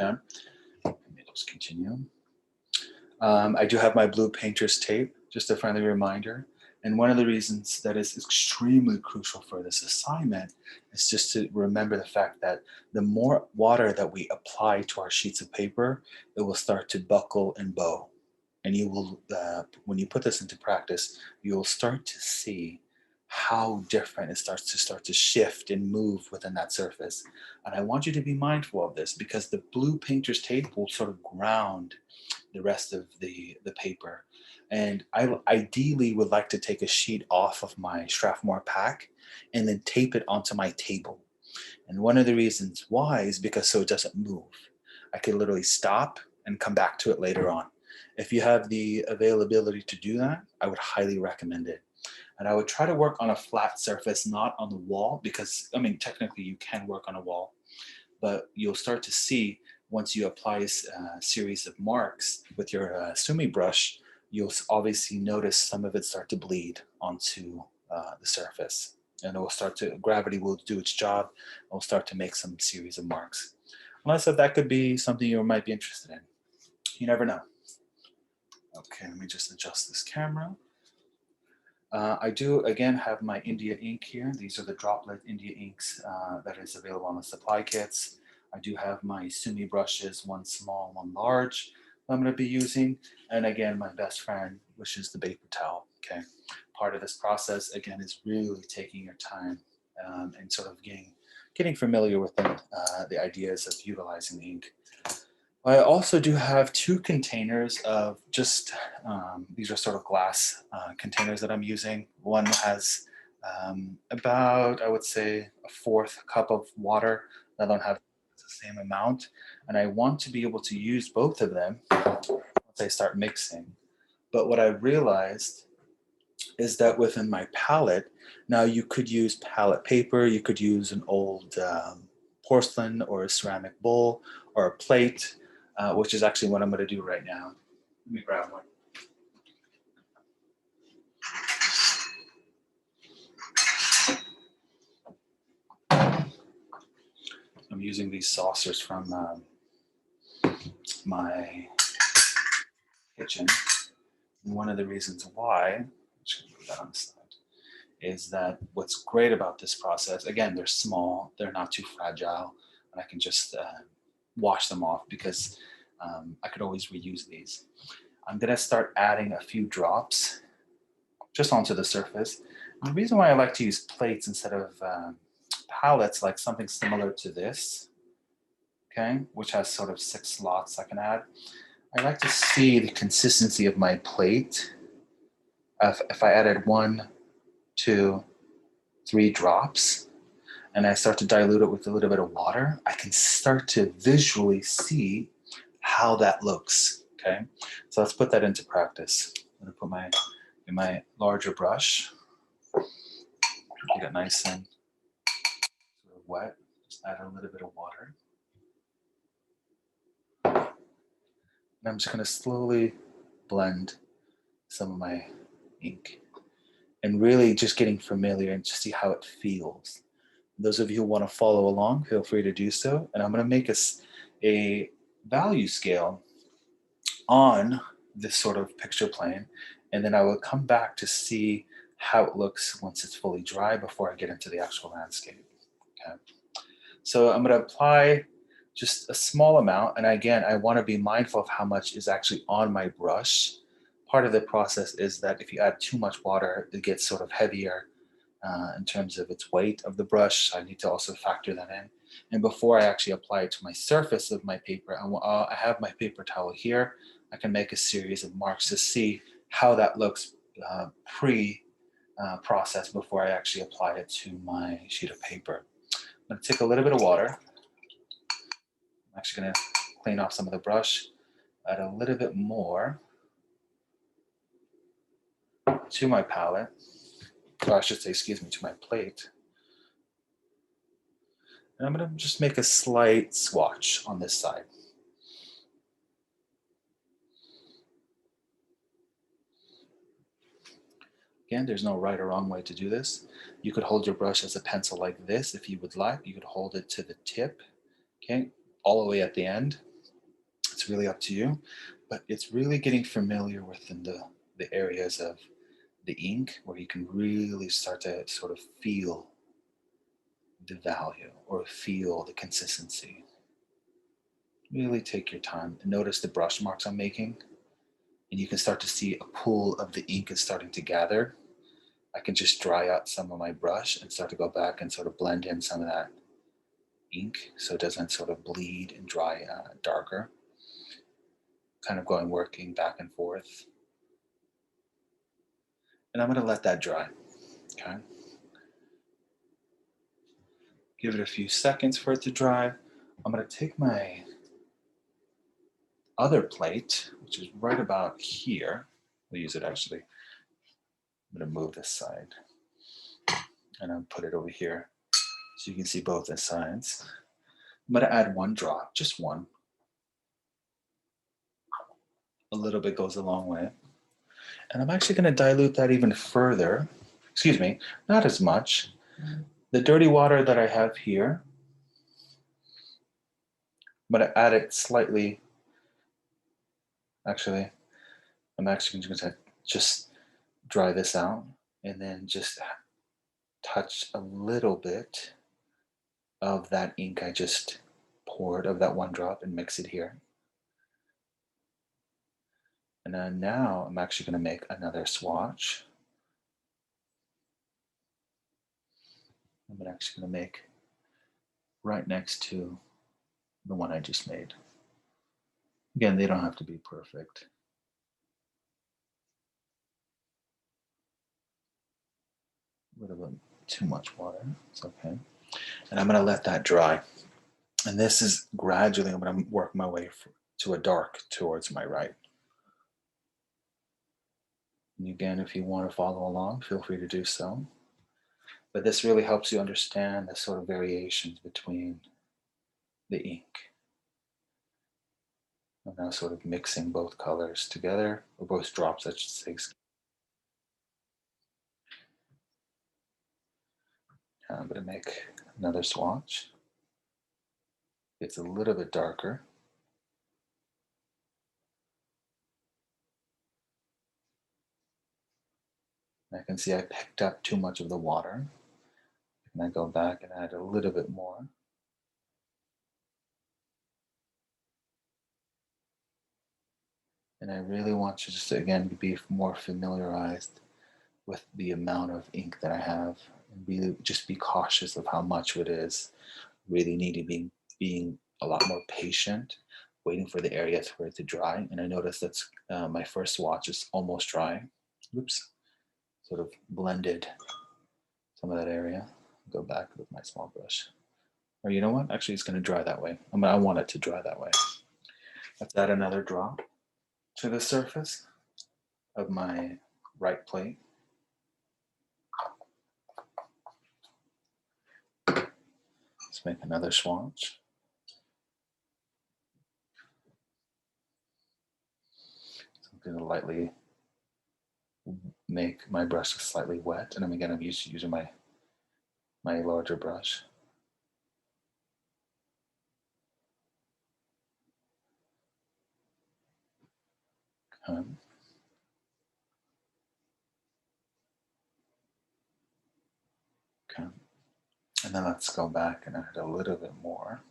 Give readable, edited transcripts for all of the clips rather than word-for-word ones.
Yeah, let me just continue. I do have my blue painter's tape, just a friendly reminder. And one of the reasons that is extremely crucial for this assignment is just to remember the fact that the more water that we apply to our sheets of paper, it will start to buckle and bow. And you will, when you put this into practice, you will start to see how different it starts to shift and move within that surface. And I want you to be mindful of this because the blue painter's tape will sort of ground the rest of the paper. And I ideally would like to take a sheet off of my Strathmore pack and then tape it onto my table. And one of the reasons why is because so it doesn't move. I could literally stop and come back to it later on. If you have the availability to do that, I would highly recommend it. And I would try to work on a flat surface, not on the wall, because I mean, technically you can work on a wall, but you'll start to see once you apply a series of marks with your Sumi brush, you'll obviously notice some of it start to bleed onto the surface. And it will start to, gravity will do its job. It will start to make some series of marks. Unless that could be something you might be interested in. You never know. Okay, let me just adjust this camera. I do, again, have my India ink here. These are the droplet India inks that is available on the supply kits. I do have my Sumi brushes, one small, one large, I'm going to be using. And again, my best friend, which is the paper towel. Okay, part of this process, again, is really taking your time and sort of getting familiar with the ideas of utilizing the ink. I also do have two containers of just, these are sort of glass containers that I'm using. One has about, I would say, a fourth cup of water. The other one has the same amount. And I want to be able to use both of them once I start mixing. But what I realized is that within my palette, now you could use palette paper, you could use an old porcelain or a ceramic bowl or a plate, which is actually what I'm going to do right now. Let me grab one. I'm using these saucers from my kitchen. And one of the reasons why, I'm just going to put that on the side, is that what's great about this process, again, they're small, they're not too fragile, and I can just wash them off because I could always reuse these. I'm going to start adding a few drops just onto the surface. And the reason why I like to use plates instead of palettes, like something similar to this, okay, which has sort of 6 slots I can add, I like to see the consistency of my plate. If I added 1, 2, 3 drops, and I start to dilute it with a little bit of water, I can start to visually see how that looks, okay? So let's put that into practice. I'm gonna put my larger brush, get it nice and sort of wet, just add a little bit of water. And I'm just gonna slowly blend some of my ink and really just getting familiar and just see how it feels. Those of you who want to follow along, feel free to do so. And I'm going to make a value scale on this sort of picture plane. And then I will come back to see how it looks once it's fully dry before I get into the actual landscape. Okay. So I'm going to apply just a small amount. And again, I want to be mindful of how much is actually on my brush. Part of the process is that if you add too much water, it gets sort of heavier in terms of its weight of the brush. So I need to also factor that in. And before I actually apply it to my surface of my paper, I have my paper towel here. I can make a series of marks to see how that looks pre-process before I actually apply it to my sheet of paper. I'm going to take a little bit of water. I'm actually going to clean off some of the brush, add a little bit more to my palette, or I should say, excuse me, to my plate. And I'm going to just make a slight swatch on this side. Again, there's no right or wrong way to do this. You could hold your brush as a pencil like this if you would like. You could hold it to the tip, okay? all the way at the end. It's really up to you, but it's really getting familiar within the areas of the ink where you can really start to sort of feel the value or feel the consistency. Really take your time and notice the brush marks I'm making, and you can start to see a pool of the ink is starting to gather. I can just dry out some of my brush and start to go back and sort of blend in some of that ink so it doesn't sort of bleed and dry darker. Kind of going working back and forth. And I'm going to let that dry. Okay. Give it a few seconds for it to dry. I'm going to take my other plate, which is right about here. We'll use it actually. I'm going to move this side and I'll put it over here so you can see both the sides. I'm going to add one drop, just one. A little bit goes a long way. And I'm actually going to dilute that even further. Excuse me, not as much. The dirty water that I have here, I'm going to add it slightly. Actually, I'm actually going to just dry this out and then just touch a little bit of that ink I just poured, of that one drop, and mix it here. And then now I'm actually going to make another swatch. I'm actually going to make right next to the one I just made. Again, they don't have to be perfect. A little bit too much water, it's okay. And I'm going to let that dry. And this is gradually, I'm going to work my way to a dark towards my right. And again, if you want to follow along, feel free to do so. But this really helps you understand the sort of variations between the ink. I'm now sort of mixing both colors together, or both drops, I should say. I'm going to make another swatch. It's a little bit darker. I can see I picked up too much of the water. And I go back and add a little bit more. And I really want you just to, again, be more familiarized with the amount of ink that I have, and just be cautious of how much it is. Really need to be being a lot more patient, waiting for the areas for it to dry. And I noticed that's my first swatch is almost dry. Oops, sort of blended some of that area. Go back with my small brush. Or you know what? Actually, it's going to dry that way. I want it to dry that way. Let's add another drop to the surface of my right plate. Let's make another swatch. So I'm going to lightly make my brush slightly wet, and I'm using my larger brush. Okay. Okay. And then let's go back and add a little bit more.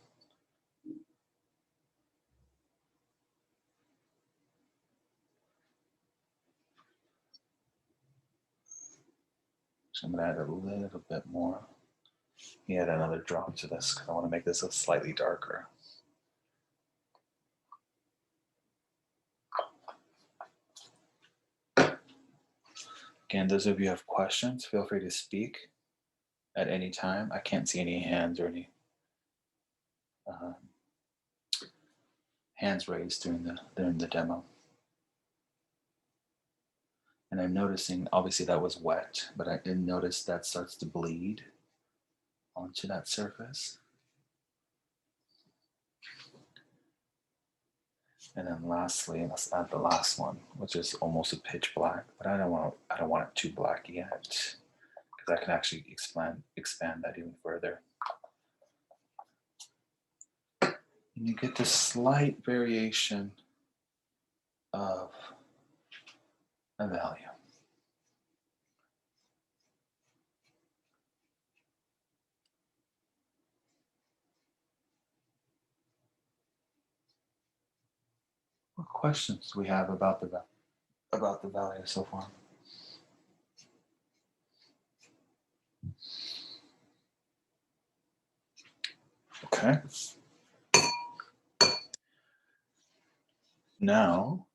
So I'm going to add a little bit more. Add another drop to this because I want to make this a slightly darker. Again, those of you who have questions, feel free to speak at any time. I can't see any hands or any hands raised during the demo. And I'm noticing, obviously that was wet, but I did notice that starts to bleed onto that surface. And then lastly, let's add the last one, which is almost a pitch black, but I don't want it too black yet, because I can actually expand that even further. And you get this slight variation of a value. What questions do we have about the value so far? Okay. Now,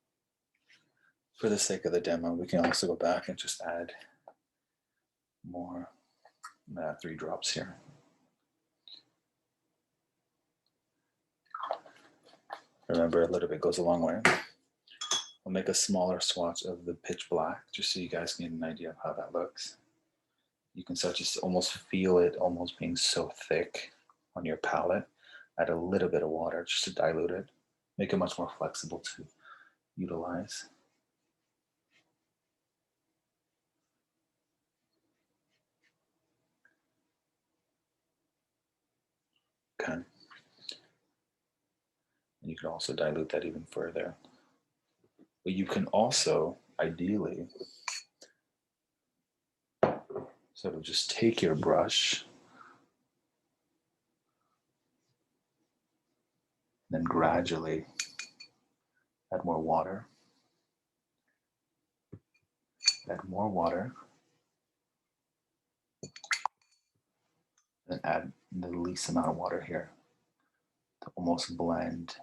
for the sake of the demo, we can also go back and just add more 3 drops here. Remember, a little bit goes a long way. I'll make a smaller swatch of the pitch black just so you guys can get an idea of how that looks. You can start to almost feel it almost being so thick on your palette. Add a little bit of water just to dilute it, make it much more flexible to utilize. Okay. And you can also dilute that even further. But you can also, ideally, sort of just take your brush, then gradually add more water, add more water, then add the least amount of water here to almost blend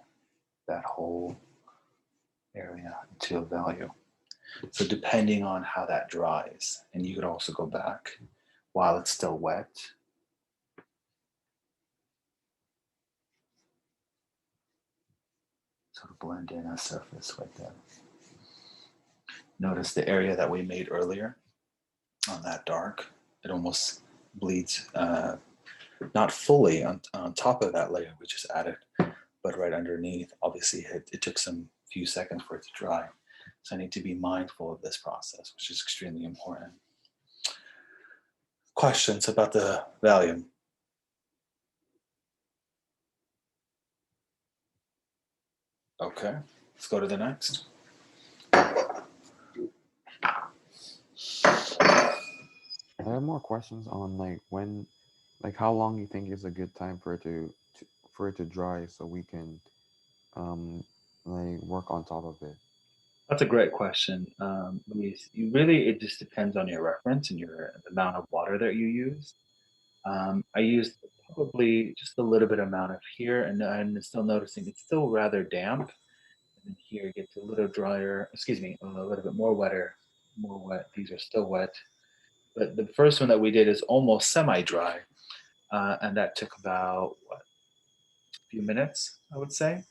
that whole area into a value. So depending on how that dries, and you could also go back while it's still wet. Sort of blend in a surface right there. Notice the area that we made earlier on that dark, it almost bleeds not fully on top of that layer we just added, but right underneath. Obviously, it took some few seconds for it to dry. So I need to be mindful of this process, which is extremely important. Questions about the value? Okay, let's go to the next. I have more questions on like when, like how long you think is a good time for it for it to dry so we can um like work on top of it. That's a great question, Luis. You really, it just depends on your reference and the amount of water that you use. I used probably just a little bit amount of here, and I'm still noticing it's still rather damp. And then here it gets a little drier. Excuse me, a little bit more wetter, more wet. These are still wet. But the first one that we did is almost semi-dry, and that took about what, a few minutes, I would say.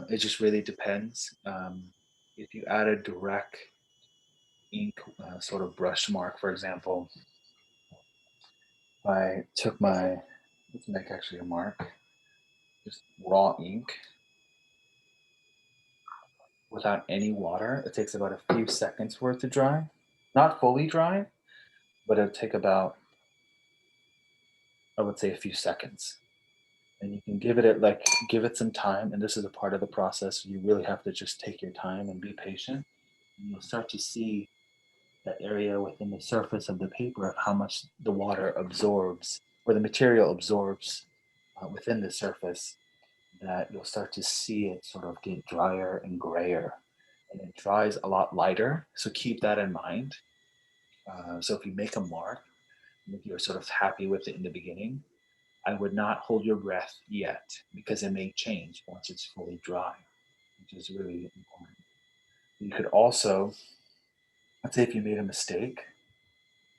It just really depends. If you add a direct ink sort of brush mark, for example, if I took my, let's make actually a mark, just raw ink without any water, it takes about a few seconds for it to dry. Not fully dry, but it'll take about, I would say, a few seconds. And you can give it some time. And this is a part of the process. You really have to just take your time and be patient. And you'll start to see that area within the surface of the paper of how much the water absorbs or the material absorbs within the surface, that you'll start to see it sort of get drier and grayer, and it dries a lot lighter. So keep that in mind. So if you make a mark, and if you're sort of happy with it in the beginning, I would not hold your breath yet because it may change once it's fully dry, which is really important. You could also, let's say if you made a mistake,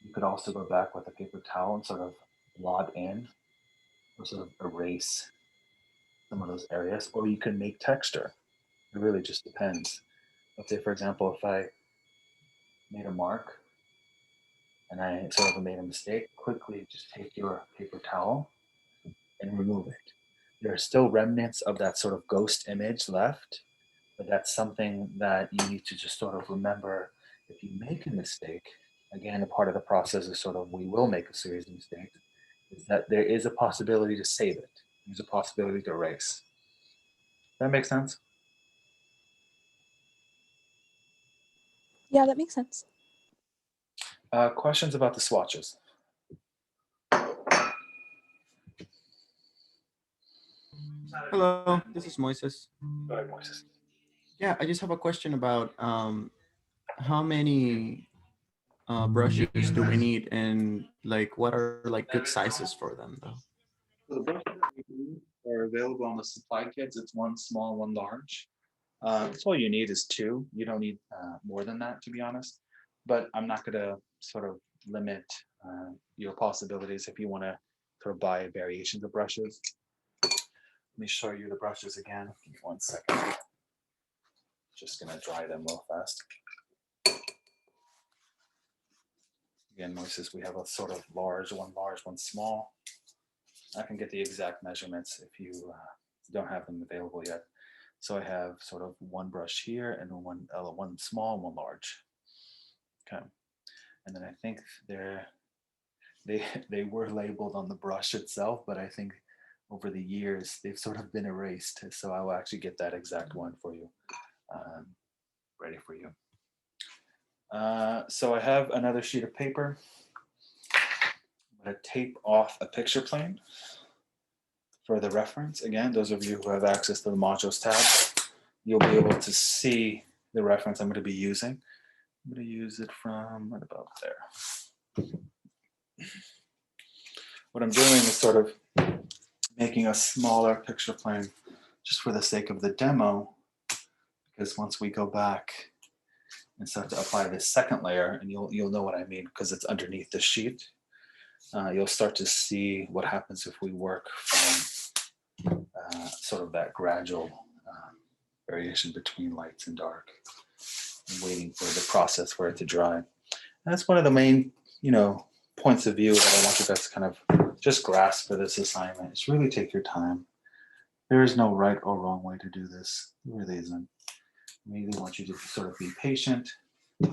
you could also go back with a paper towel and sort of blot in or sort of erase some of those areas, or you can make texture. It really just depends. Let's say, for example, if I made a mark and I sort of made a mistake, quickly just take your paper towel and remove it. There are still remnants of that sort of ghost image left, but that's something that you need to just sort of remember. If you make a mistake, again, a part of the process is sort of we will make a series of mistakes, is that there is a possibility to save it. There's a possibility to erase. That makes sense? Yeah, that makes sense. Questions about the swatches? Hello, this is Moises. Go ahead, Moises. Yeah, I just have a question about how many brushes do we need, and like what are like good sizes for them though? So the brushes that we use are available on the supply kits. It's one small, one large. That's all you need is two. You don't need more than that, to be honest. But I'm not going to sort of limit your possibilities if you want to sort of buy variations of brushes. Let me show you the brushes again. Give me 1 second. Just going to dry them real fast. Again, Moises, we have a sort of large, one small. I can get the exact measurements if you don't have them available yet. So I have sort of one brush here and one small, one large. Okay, and then I think they were labeled on the brush itself, but I think over the years they've sort of been erased. So I will actually get that exact one for you, ready for you. So I have another sheet of paper. I'm going to tape off a picture plane for the reference. Again, those of you who have access to the modules tab, you'll be able to see the reference I'm going to be using. I'm going to use it from right about there. What I'm doing is sort of making a smaller picture plane just for the sake of the demo, because once we go back and start to apply this second layer, and you'll know what I mean because it's underneath the sheet, you'll start to see what happens if we work from sort of that gradual variation between lights and dark, and waiting for the process for it to dry. And that's one of the main, points of view that I want you guys to kind of just grasp for this assignment. Is really take your time. There is no right or wrong way to do this. There really isn't. I really want you to sort of be patient.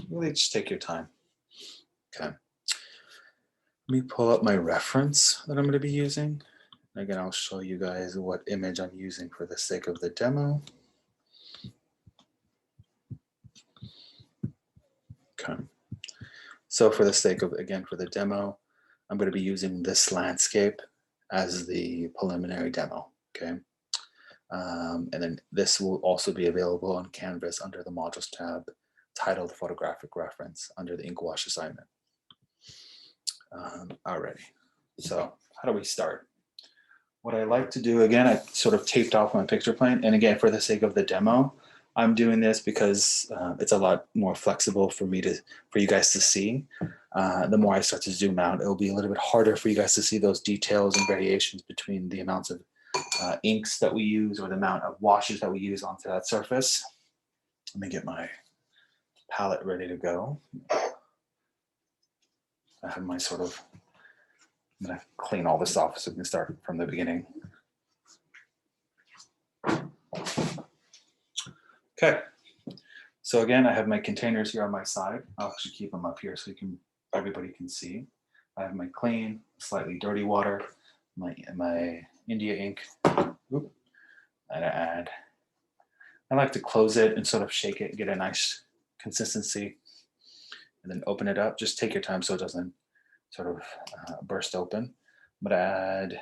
Really just take your time. Okay. Let me pull up my reference that I'm going to be using. Again, I'll show you guys what image I'm using for the sake of the demo. Okay. So for the sake of, again, for the demo, I'm going to be using this landscape as the preliminary demo, okay? And then this will also be available on Canvas under the Modules tab, titled Photographic Reference under the ink wash assignment. Alrighty, so how do we start? What I like to do, again, I sort of taped off my picture plane, and again, for the sake of the demo, I'm doing this because it's a lot more flexible for you guys to see. The more I start to zoom out, it'll be a little bit harder for you guys to see those details and variations between the amounts of inks that we use or the amount of washes that we use onto that surface. Let me get my palette ready to go. I have my I'm gonna clean all this off so we can start from the beginning. Okay, so again, I have my containers here on my side. I'll actually keep them up here so everybody can see. I have my clean, slightly dirty water, my India ink. Oop, and I like to close it and sort of shake it, get a nice consistency, and then open it up. Just take your time so it doesn't sort of burst open. I'm gonna add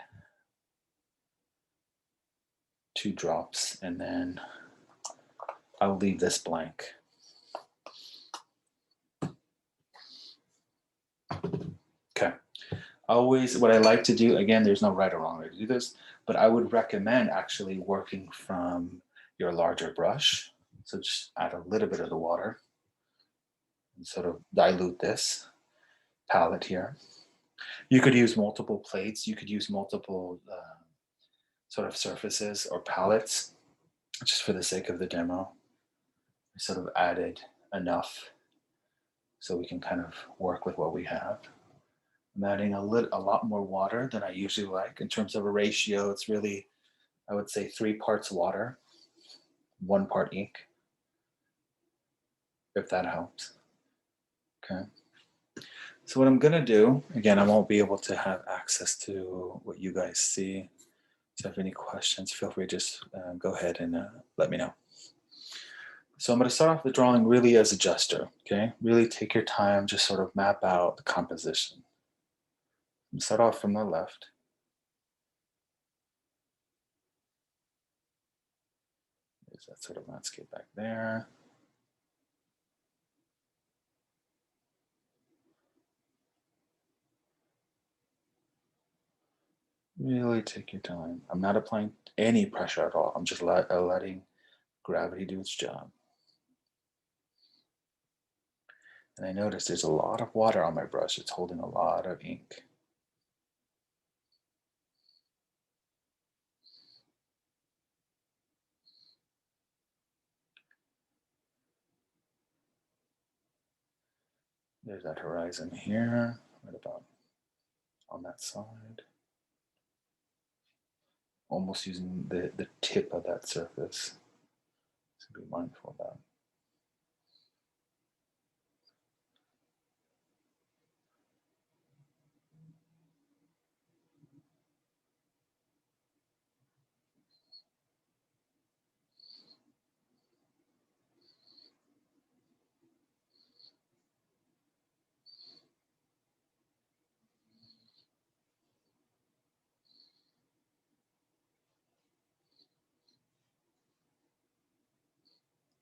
2 drops, and then I'll leave this blank. Okay. Always, what I like to do, again, there's no right or wrong way to do this, but I would recommend actually working from your larger brush. So just add a little bit of the water and sort of dilute this palette here. You could use multiple plates. You could use multiple sort of surfaces or palettes, just for the sake of the demo. I sort of added enough so we can kind of work with what we have. I'm adding a lot more water than I usually like. In terms of a ratio, it's really, I would say 3 parts water, 1 part ink, if that helps. Okay. So what I'm gonna do, again, I won't be able to have access to what you guys see. So if you have any questions, feel free to just go ahead and let me know. So I'm going to start off the drawing really as a gesture, okay? Really take your time, just sort of map out the composition. Start off from the left. There's that sort of landscape back there. Really take your time. I'm not applying any pressure at all. I'm just letting gravity do its job. And I notice there's a lot of water on my brush. It's holding a lot of ink. There's that horizon here, right about on that side. Almost using the tip of that surface. So be mindful of that.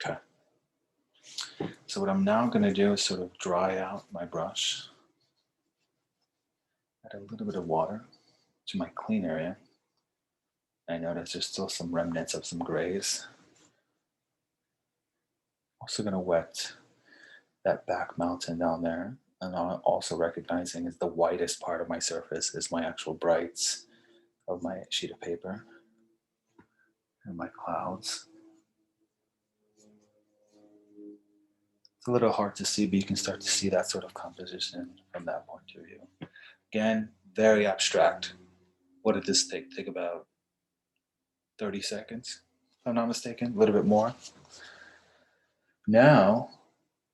Okay. So what I'm now going to do is sort of dry out my brush. Add a little bit of water to my clean area. I notice there's still some remnants of some grays. Also going to wet that back mountain down there. And I'm also recognizing is the whitest part of my surface is my actual brights of my sheet of paper and my clouds. It's a little hard to see, but you can start to see that sort of composition from that point of view. Again, very abstract. What did this take? Take about 30 seconds, if I'm not mistaken, a little bit more. Now,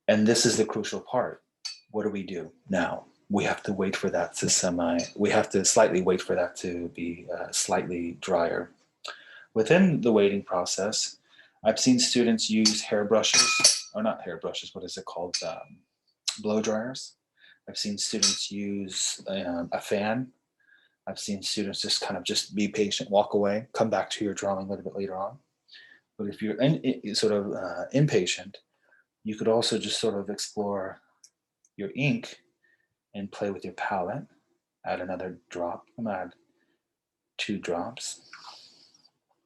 and this is the crucial part, what do we do now? We have to wait for that to we have to slightly wait for that to be slightly drier. Within the waiting process, I've seen students use hairbrushes, or not hairbrushes, what is it called? Blow dryers. I've seen students use a fan. I've seen students just be patient, walk away, come back to your drawing a little bit later on. But if you're impatient, you could also just sort of explore your ink and play with your palette. Add another drop. I'm gonna add 2 drops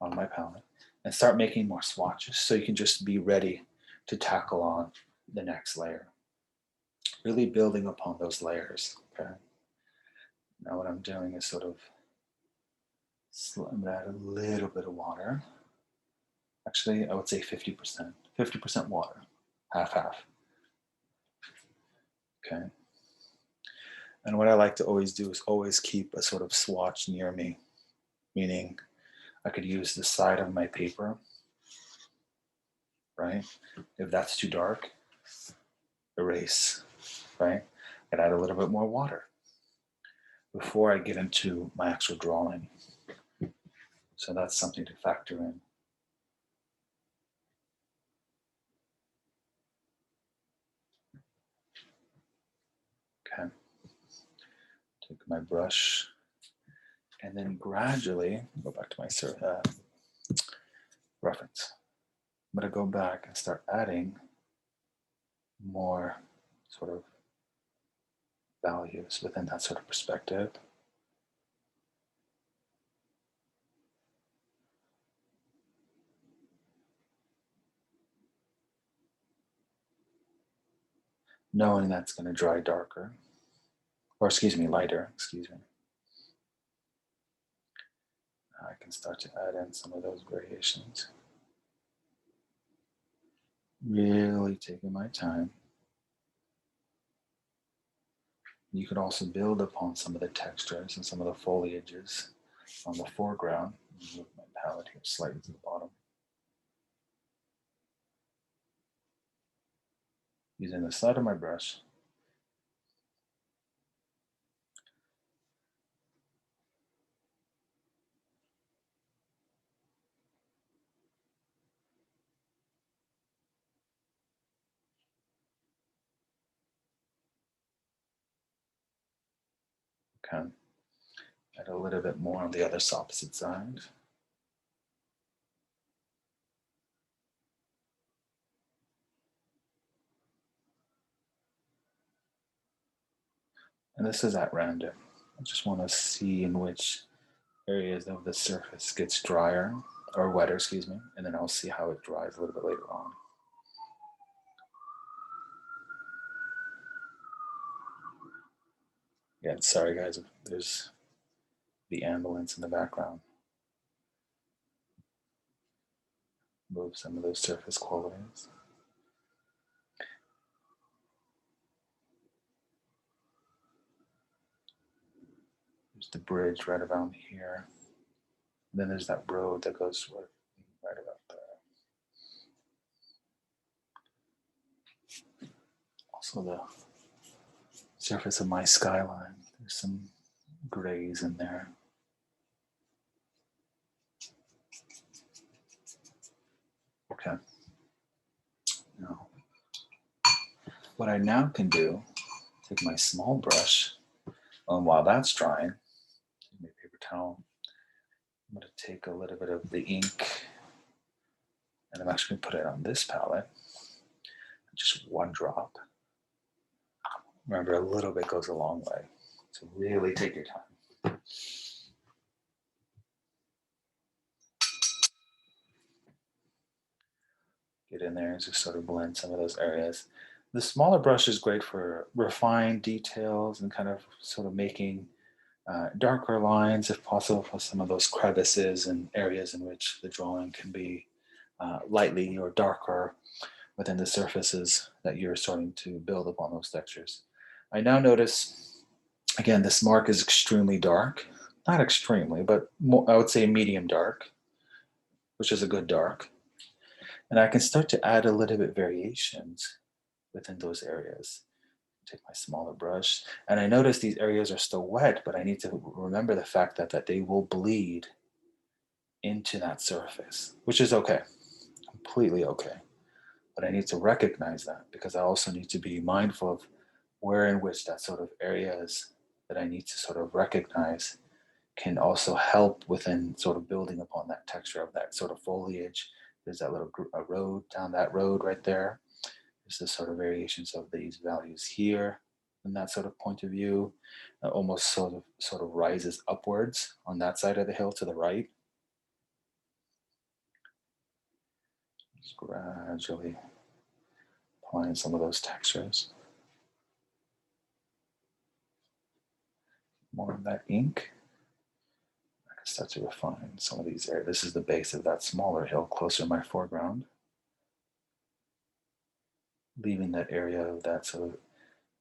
on my palette and start making more swatches so you can just be ready to tackle on the next layer. Really building upon those layers, okay? Now what I'm doing is I'm gonna add a little bit of water. Actually, I would say 50%. 50% water, half. Okay. And what I like to always do is always keep a sort of swatch near me, meaning I could use the side of my paper, right? If that's too dark, erase, right? And add a little bit more water before I get into my actual drawing. So that's something to factor in. Okay. Take my brush and then gradually go back to my reference. I'm going to go back and start adding more sort of values within that sort of perspective. Knowing that's going to dry darker, or excuse me, lighter, excuse me. I can start to add in some of those variations. Really taking my time. You could also build upon some of the textures and some of the foliages on the foreground. Move my palette here slightly to the bottom. Using the side of my brush. Okay. Add a little bit more on the other opposite side. And this is at random. I just want to see in which areas of the surface gets drier or wetter, excuse me, and then I'll see how it dries a little bit later on. Again, sorry guys, there's the ambulance in the background. Move some of those surface qualities. There's the bridge right around here. And then there's that road that goes right about there. Also the surface of my skyline. There's some grays in there. Okay. Now, what I now can do, take my small brush, and while that's drying, my paper towel, I'm going to take a little bit of the ink, and I'm actually going to put it on this palette. Just one drop. Remember, a little bit goes a long way, so really take your time. Get in there and just sort of blend some of those areas. The smaller brush is great for refined details and kind of sort of making darker lines, if possible, for some of those crevices and areas in which the drawing can be lightly or darker within the surfaces that you're starting to build upon those textures. I now notice, again, this mark is extremely dark. Not extremely, but more, I would say medium dark, which is a good dark. And I can start to add a little bit variations within those areas. Take my smaller brush, and I notice these areas are still wet, but I need to remember the fact that they will bleed into that surface, which is okay, completely okay. But I need to recognize that because I also need to be mindful of where in which that sort of areas that I need to sort of recognize can also help within sort of building upon that texture of that sort of foliage. There's that little a road down that road right there. There's the sort of variations of these values here from that sort of point of view. Almost sort of rises upwards on that side of the hill to the right. Just gradually applying some of those textures. More of that ink. I can start to refine some of these areas. This is the base of that smaller hill closer to my foreground. Leaving that area of that sort of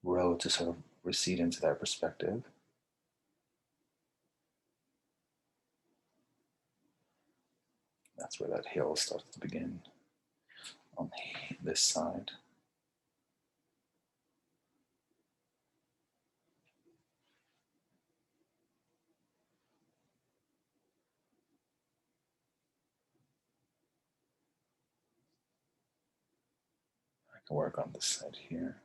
road to sort of recede into that perspective. That's where that hill starts to begin on this side. I can work on this side here.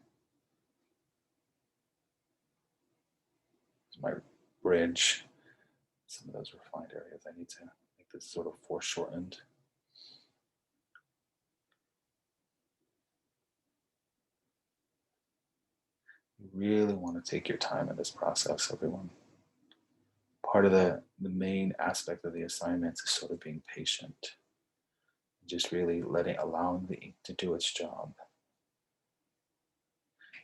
There's my bridge. Some of those refined areas I need to make this sort of foreshortened. You really want to take your time in this process, everyone. Part of the main aspect of the assignments is sort of being patient. Just really allowing the ink to do its job.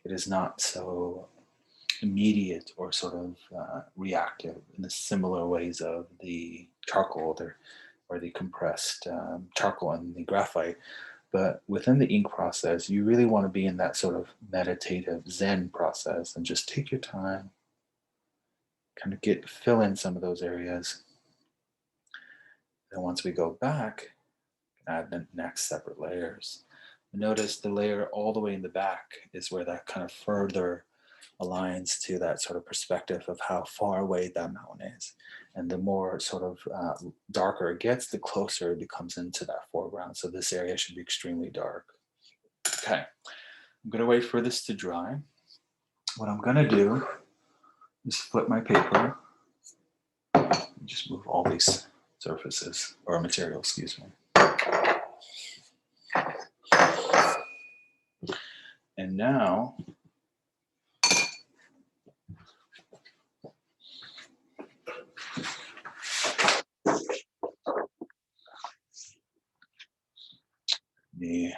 It is not so immediate or sort of reactive in the similar ways of the charcoal or the compressed charcoal and the graphite. But within the ink process, you really want to be in that sort of meditative Zen process and just take your time, kind of fill in some of those areas. Then once we go back, add the next separate layers. Notice the layer all the way in the back is where that kind of further aligns to that sort of perspective of how far away that mountain is. And the more sort of darker it gets, the closer it becomes into that foreground. So this area should be extremely dark. Okay, I'm gonna wait for this to dry. What I'm gonna do just flip my paper. Just move all these surfaces or material, excuse me. And now the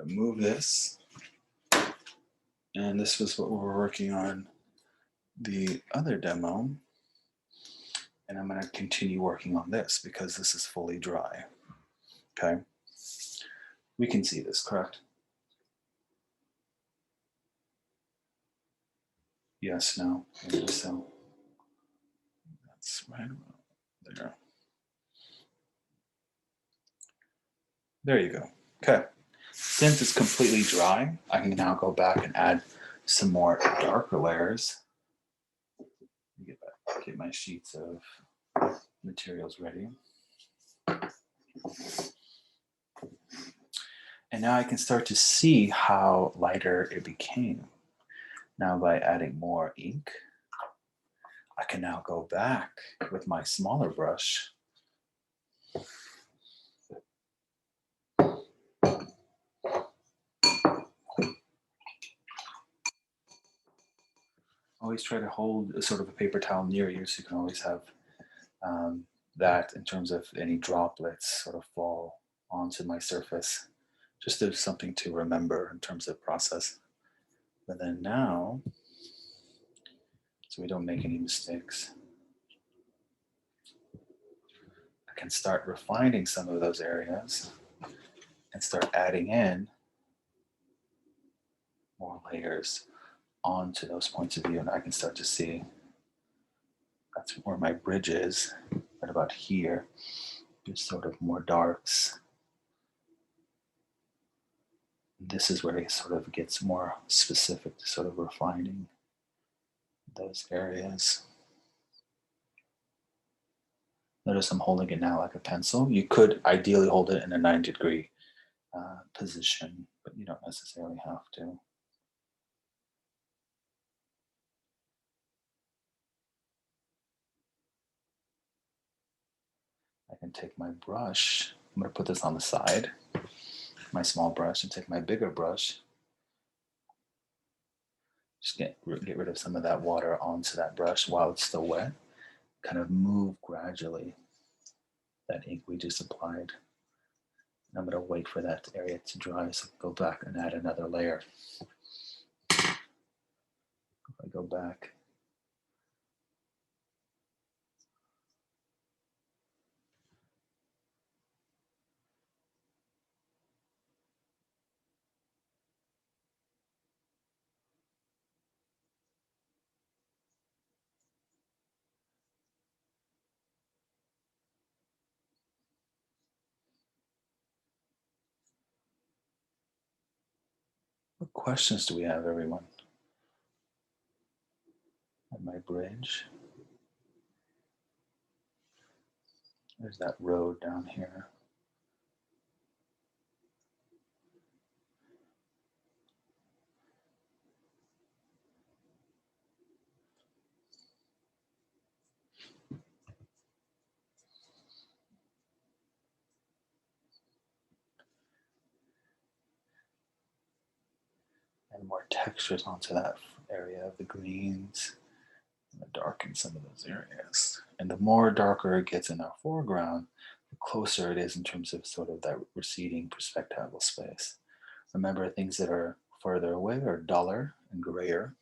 move this, and this was what we were working on the other demo, and I'm going to continue working on this because this is fully dry. Okay, we can see this, correct? Yes, no, maybe so. That's right about there. There you go. Okay, since it's completely dry, I can now go back and add some more darker layers. Get my sheets of materials ready. And now I can start to see how lighter it became. Now by adding more ink, I can now go back with my smaller brush always try to hold a sort of a paper towel near you so you can always have that in terms of any droplets sort of fall onto my surface. Just as something to remember in terms of process. But then now, so we don't make any mistakes, I can start refining some of those areas and start adding in more layers onto those points of view. And I can start to see that's where my bridge is, right about here. There's sort of more darks. This is where it sort of gets more specific to sort of refining those areas. Notice I'm holding it now like a pencil. You could ideally hold it in a 90-degree position, but you don't necessarily have to. I can take my brush. I'm going to put this on the side, my small brush, and take my bigger brush. Just get rid of some of that water onto that brush while it's still wet. Kind of move gradually that ink we just applied. I'm going to wait for that area to dry, so go back and add another layer. If I go back, what questions do we have, everyone? At my bridge. There's that road down here. And more textures onto that area of the greens. I'm going to darken some of those areas. And the more darker it gets in our foreground, the closer it is in terms of sort of that receding perspectival space. Remember, things that are further away are duller and grayer.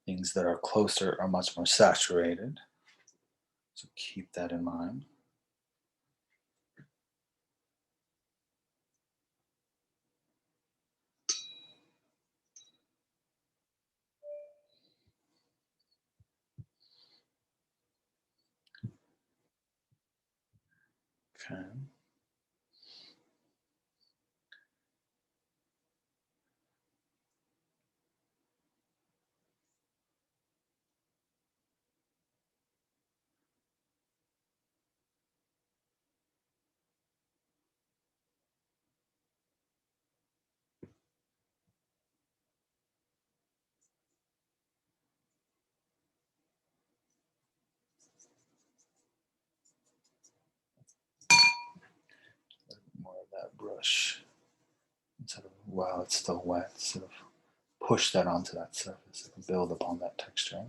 Things that are closer are much more saturated. So keep that in mind. Okay. touch, instead of while it's still wet, sort of push that onto that surface and build upon that texture.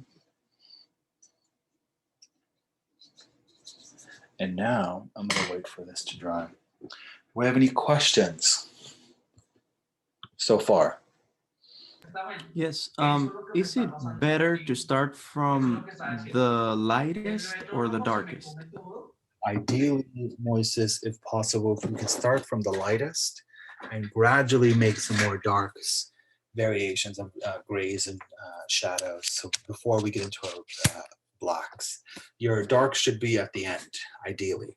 And now I'm going to wait for this to dry. Do we have any questions so far? Yes. Is it better to start from the lightest or the darkest? Ideally, Moises, if possible, if we could start from the lightest and gradually make some more darks, variations of grays and shadows. So before we get into our blacks, your darks should be at the end, ideally.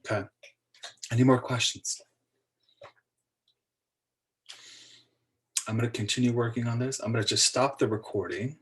Okay. Any more questions? I'm going to continue working on this. I'm going to just stop the recording.